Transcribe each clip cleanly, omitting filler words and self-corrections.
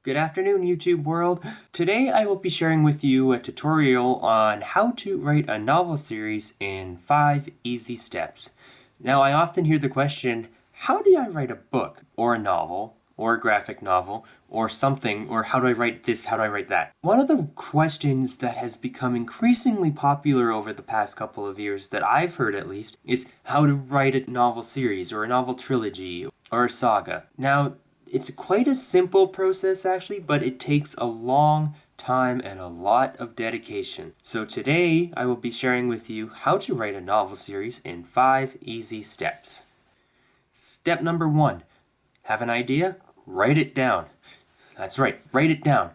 Good afternoon, YouTube world. Today I will be sharing with you a tutorial on how to write a novel series in 5 easy steps. Now, I often hear the question, how do I write a book, or a novel, or a graphic novel, or something, or how do I write this, how do I write that? One of the questions that has become increasingly popular over the past couple of years, that I've heard at least, is how to write a novel series, or a novel trilogy, or a saga. Now, it's quite a simple process actually, but it takes a long time and a lot of dedication. So today I will be sharing with you how to write a novel series in 5 easy steps. Step number 1. Have an idea? Write it down. That's right, write it down.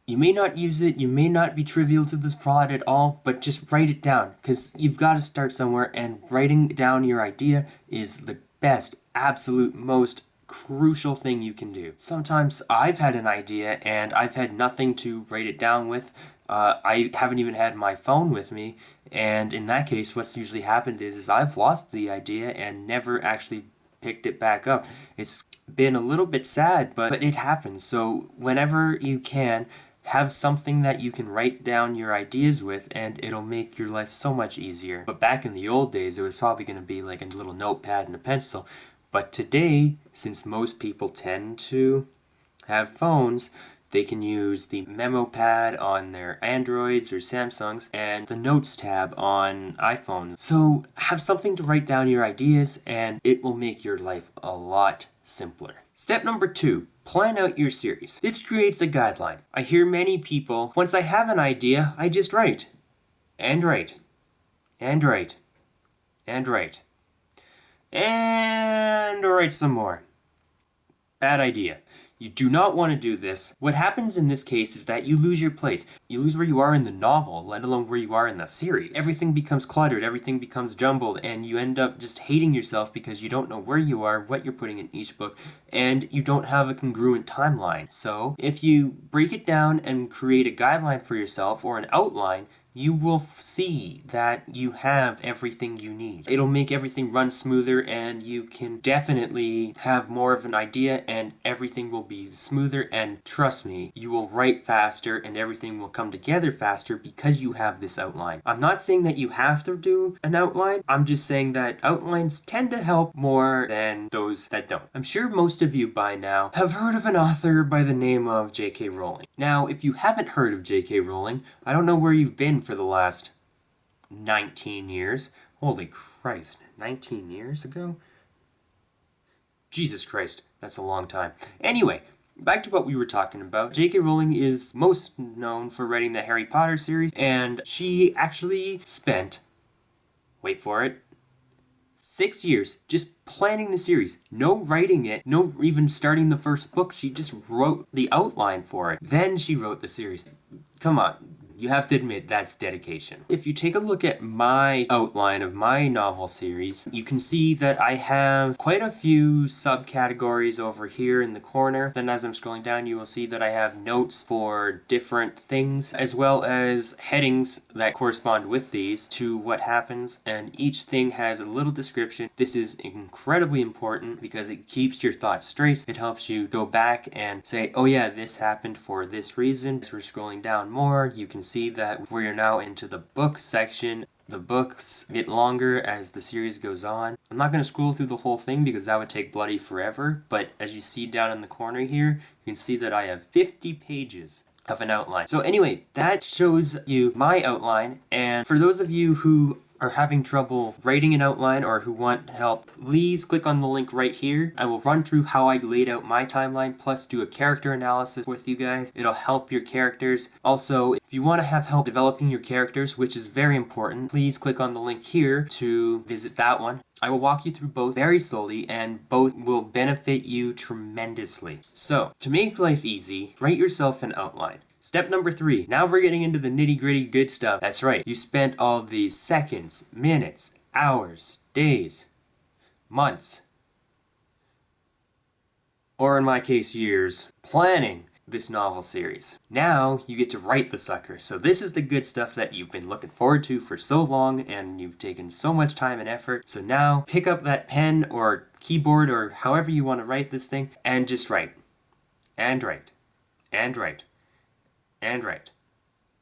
You may not use it, you may not be trivial to this plot at all, but just write it down, because you've got to start somewhere, and writing down your idea is the best, absolute, most crucial thing you can do. Sometimes I've had an idea and I've had nothing to write it down with. I haven't even had my phone with me, and in that case what's usually happened is I've lost the idea and never actually picked it back up. It's been a little bit sad, but it happens. So whenever you can, have something that you can write down your ideas with, and it'll make your life so much easier. But back in the old days, it was probably going to be like a little notepad and a pencil. But today, since most people tend to have phones, they can use the memo pad on their Androids or Samsungs and the Notes tab on iPhones. So have something to write down your ideas, and it will make your life a lot simpler. Step number 2. Plan out your series. This creates a guideline. I hear many people, once I have an idea, I just write. And write. And write. And write. And write some more. Bad idea. You do not want to do this. What happens in this case is that you lose your place. You lose where you are in the novel, let alone where you are in the series. Everything becomes cluttered, everything becomes jumbled, and you end up just hating yourself because you don't know where you are, what you're putting in each book, and you don't have a congruent timeline. So, if you break it down and create a guideline for yourself, or an outline, you will see that you have everything you need. It'll make everything run smoother, and you can definitely have more of an idea, and everything will be smoother, and trust me, you will write faster and everything will come together faster because you have this outline. I'm not saying that you have to do an outline, I'm just saying that outlines tend to help more than those that don't. I'm sure most of you by now have heard of an author by the name of JK Rowling. Now, if you haven't heard of JK Rowling, I don't know where you've been for the last 19 years. Holy Christ, 19 years ago? Jesus Christ, that's a long time. Anyway, back to what we were talking about. JK Rowling is most known for writing the Harry Potter series, and she actually spent, wait for it, 6 years just planning the series. No writing it, no even starting the first book. She just wrote the outline for it. Then she wrote the series. Come on. You have to admit, that's dedication. If you take a look at my outline of my novel series, you can see that I have quite a few subcategories over here in the corner. Then as I'm scrolling down, you will see that I have notes for different things, as well as headings that correspond with these to what happens, and each thing has a little description. This is incredibly important because it keeps your thoughts straight. It helps you go back and say, oh yeah, this happened for this reason. As we're scrolling down more, you can see that we're now into the book section. The books get longer as the series goes on. I'm not going to scroll through the whole thing because that would take bloody forever, but as you see down in the corner here, you can see that I have 50 pages of an outline. So anyway, that shows you my outline, and for those of you who are having trouble writing an outline or who want help, please click on the link right here. I will run through how I laid out my timeline, plus do a character analysis with you guys. It'll help your characters. Also, if you want to have help developing your characters, which is very important, please click on the link here to visit that one. I will walk you through both very slowly, and both will benefit you tremendously. So, to make life easy, write yourself an outline. Step number 3. Now we're getting into the nitty-gritty good stuff. That's right. You spent all these seconds, minutes, hours, days, months, or in my case, years, planning this novel series. Now you get to write the sucker. So this is the good stuff that you've been looking forward to for so long, and you've taken so much time and effort. So now pick up that pen or keyboard or however you want to write this thing and just write. And write. and write, and write,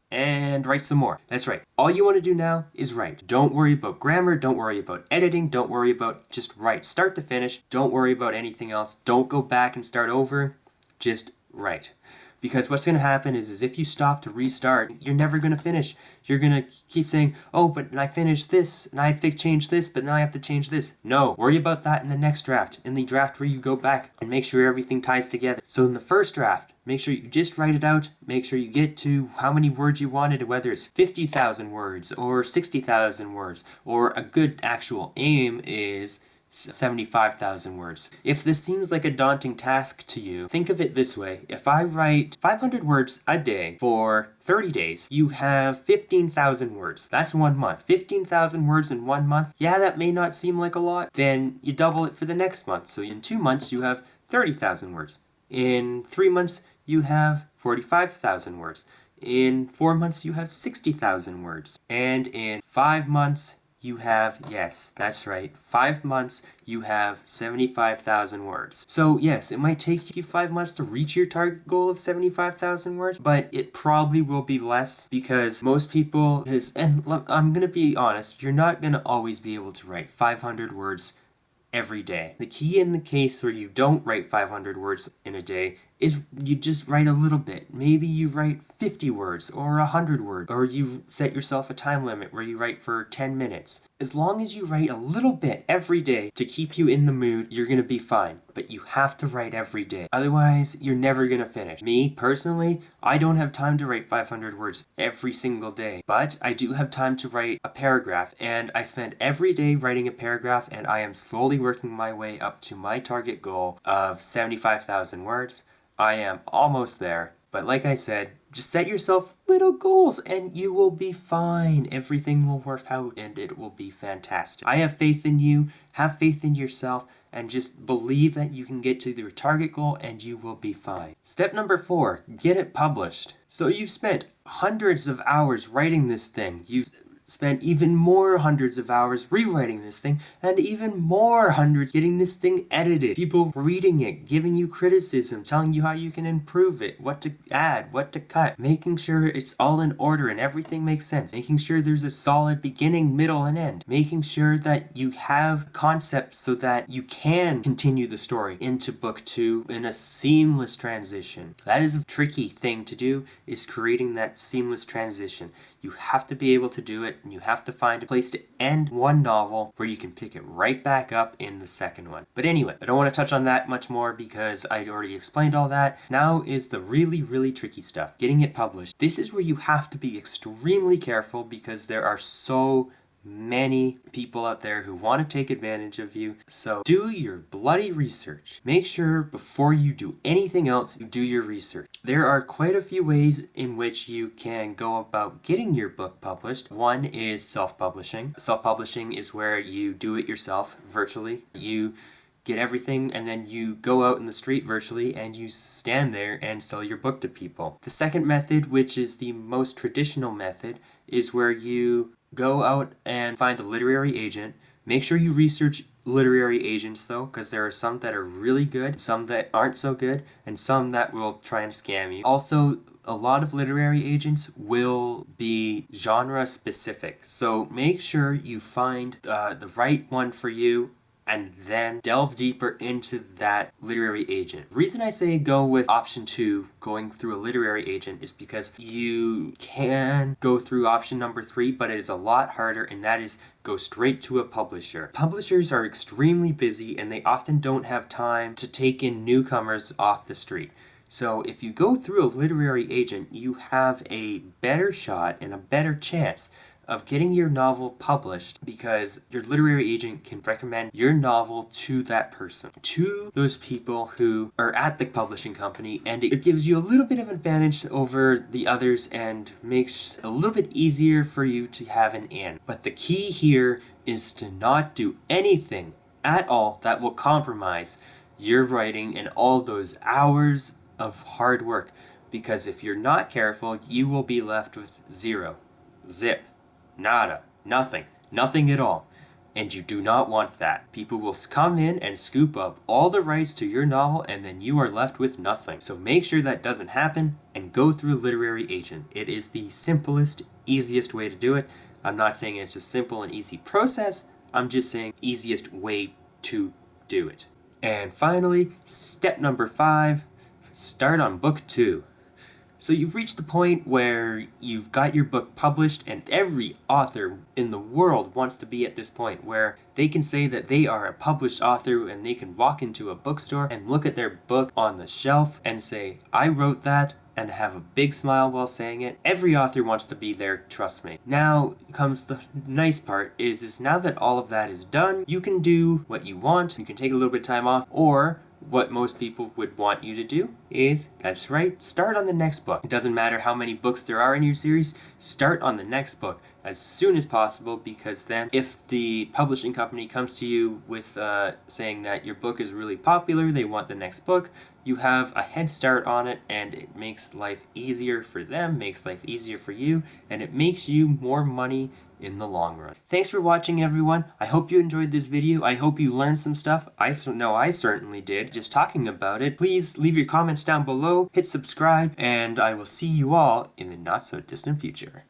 and write some more. That's right. All you want to do now is write. Don't worry about grammar. Don't worry about editing. Don't worry about, just write. Start to finish. Don't worry about anything else. Don't go back and start over. Just write. Because what's going to happen is if you stop to restart, you're never going to finish. You're going to keep saying, oh, but I finished this, and I have to change this, but now I have to change this. No, worry about that in the next draft, in the draft where you go back and make sure everything ties together. So in the first draft, make sure you just write it out. Make sure you get to how many words you wanted, whether it's 50,000 words or 60,000 words, or a good actual aim is 75,000 words. If this seems like a daunting task to you, think of it this way. If I write 500 words a day for 30 days, you have 15,000 words. That's 1 month. 15,000 words in 1 month. Yeah, that may not seem like a lot. Then you double it for the next month. So in 2 months, you have 30,000 words. In 3 months, you have 45,000 words. In 4 months, you have 60,000 words. And in 5 months, you have, yes, that's right, 5 months, you have 75,000 words. So yes, it might take you 5 months to reach your target goal of 75,000 words, but it probably will be less because most people, and I'm going to be honest, you're not going to always be able to write 500 words every day. The key in the case where you don't write 500 words in a day is you just write a little bit. Maybe you write 50 words or 100 words, or you set yourself a time limit where you write for 10 minutes. As long as you write a little bit every day to keep you in the mood, you're going to be fine. But you have to write every day. Otherwise, you're never going to finish. Me, personally, I don't have time to write 500 words every single day. But I do have time to write a paragraph. And I spend every day writing a paragraph, and I am slowly working my way up to my target goal of 75,000 words. I am almost there. But like I said, just set yourself little goals and you will be fine. Everything will work out and it will be fantastic. I have faith in you. Have faith in yourself. And just believe that you can get to your target goal and you will be fine. Step number 4, get it published. So you've spent hundreds of hours writing this thing. You've spent even more hundreds of hours rewriting this thing, and even more hundreds getting this thing edited. People reading it, giving you criticism, telling you how you can improve it, what to add, what to cut, making sure it's all in order and everything makes sense, making sure there's a solid beginning, middle, and end, making sure that you have concepts so that you can continue the story into book 2 in a seamless transition. That is a tricky thing to do, is creating that seamless transition. You have to be able to do it, and you have to find a place to end one novel where you can pick it right back up in the second one. But anyway, I don't want to touch on that much more because I already explained all that. Now is the really, really tricky stuff, getting it published. This is where you have to be extremely careful because there are so many people out there who want to take advantage of you. So do your bloody research. Make sure before you do anything else, you do your research. There are quite a few ways in which you can go about getting your book published. One is self-publishing. Self-publishing is where you do it yourself virtually. You get everything and then you go out in the street virtually and you stand there and sell your book to people. The second method, which is the most traditional method, is where you go out and find a literary agent. Make sure you research literary agents though, because there are some that are really good, some that aren't so good, and some that will try and scam you. Also, a lot of literary agents will be genre specific. So make sure you find the right one for you and then delve deeper into that literary agent. The reason I say go with option 2, going through a literary agent, is because you can go through option number 3, but it is a lot harder, and that is go straight to a publisher. Publishers are extremely busy and they often don't have time to take in newcomers off the street. So if you go through a literary agent, you have a better shot and a better chance of getting your novel published because your literary agent can recommend your novel to that person, to those people who are at the publishing company, and it gives you a little bit of advantage over the others and makes it a little bit easier for you to have an in. But the key here is to not do anything at all that will compromise your writing and all those hours of hard work, because if you're not careful, you will be left with zero, zip, nada, nothing at all. And you do not want that. People will come in and scoop up all the rights to your novel, and then you are left with nothing. So make sure that doesn't happen and go through a literary agent. It is the simplest, easiest way to do it. I'm not saying it's a simple and easy process. I'm just saying easiest way to do it. And finally, step number 5, start on book 2. So you've reached the point where you've got your book published, and every author in the world wants to be at this point where they can say that they are a published author, and they can walk into a bookstore and look at their book on the shelf and say, I wrote that, and have a big smile while saying it. Every author wants to be there, trust me. Now comes the nice part, is now that all of that is done, you can do what you want. You can take a little bit of time off, or what most people would want you to do is, that's right, start on the next book. It doesn't matter how many books there are in your series, start on the next book as soon as possible, because then if the publishing company comes to you with saying that your book is really popular, they want the next book, you have a head start on it, and it makes life easier for them, makes life easier for you, and it makes you more money in the long run. Thanks for watching, everyone. I hope you enjoyed this video. I hope you learned some stuff. I certainly did, just talking about it. Please leave your comments down below, hit subscribe, and I will see you all in the not so distant future.